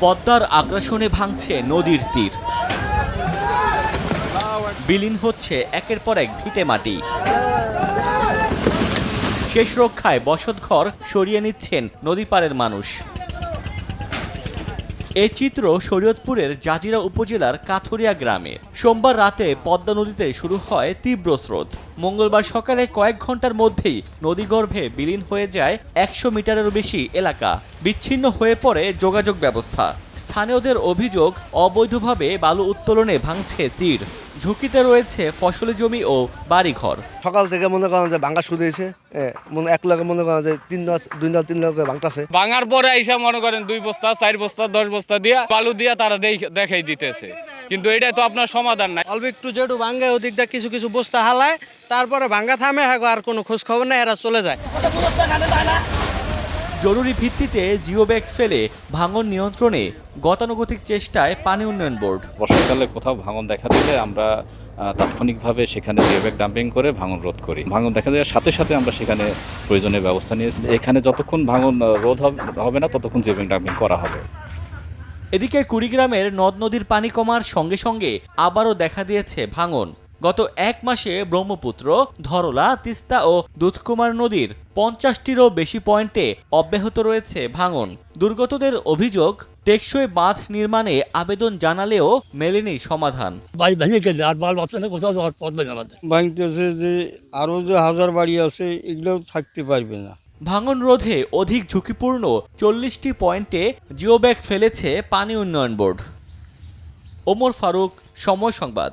পদ্মার আগ্রাসনে ভাঙছে নদীর তীর, বিলীন হচ্ছে একের পর এক ভিটে মাটি। শেষ রক্ষায় বসতঘর সরিয়ে নিচ্ছেন নদীপাড়ের মানুষ। এই চিত্র শরীয়তপুরের জাজিরা উপজেলার কাথুরিয়া গ্রামে। সোমবার রাতে পদ্মা নদীতে শুরু হয় তীব্র স্রোত। মঙ্গলবার সকালে কয়েক ঘন্টার মধ্যেই নদীগর্ভে বিলীন হয়ে যায় ১০০ মিটারেরও বেশি এলাকা। বিচ্ছিন্ন হয়ে পড়ে যোগাযোগ ব্যবস্থা। স্থানীয়দের অভিযোগ, অবৈধভাবে বালু উত্তোলনে ভাঙছে তীর। ঝুঁকিতে রয়েছে ফসলি জমি ও বাড়িঘর। সকাল থেকে মনে করেন যে ভাঙা শুরু হয়েছে, এক লাখ মনে করেন যে 2 লাখ ভাঙতেছে। ভাঙার পরে আইসা মনে করেন 2 বস্তা 4 বস্তা 10 বস্তা দিয়া বালু দিয়া তারা দেখাই দিতেছে, কিন্তু এটা তো আপনার সমাধান নাই। অল্প একটু যেটু ভাঙ্গে ওদিকটা কিছু কিছু বস্তা হালায়, তারপরে ভাঙ্গা থামে, আর কোনো খোঁজ খবর নেই, এরা চলে যায়। জরুরি ভিত্তিতে জিও ব্যাগ ফেলে ভাঙন নিয়ন্ত্রণে গতানুগতিক চেষ্টায় পানি উন্নয়ন বোর্ড। বর্ষাকালে কোথাও ভাঙন দেখা দিলে আমরা তাৎক্ষণিকভাবে সেখানে জিও ব্যাগ ডাম্পিং করে ভাঙন রোধ করি। ভাঙন দেখা দেওয়ার সাথে সাথে আমরা সেখানে প্রয়োজনীয় ব্যবস্থা নিয়েছি। এখানে যতক্ষণ ভাঙন রোধ হবে না ততক্ষণ জিও ব্যাগ ডাম্পিং করা হবে। এদিকে কুড়িগ্রামের নদ নদীর পানি কমার সঙ্গে সঙ্গে আবারও দেখা দিয়েছে ভাঙন। গত এক মাসে ব্রহ্মপুত্র, ধরলা, তিস্তা ও দুধকুমার নদীর 50টিরও বেশি পয়েন্টে অব্যাহত রয়েছে ভাঙন। দুর্গতদের অভিযোগ, টেকসই বাঁধ নির্মাণে আবেদন জানালেও মেলেনি সমাধান। বাড়ি ভেঙে গেলে আর বাল বাচ্চা কোথাও যাওয়ার পথ নেই আমাদের। ভাঙতেছে যে আরো যে 1000 বাড়ি আছে এগুলোও থাকতে পারবে না। ভাঙন রোধে অধিক ঝুঁকিপূর্ণ 40টি পয়েন্টে জিও ব্যাগ ফেলেছে পানি উন্নয়ন বোর্ড। ওমর ফারুক, সময় সংবাদ।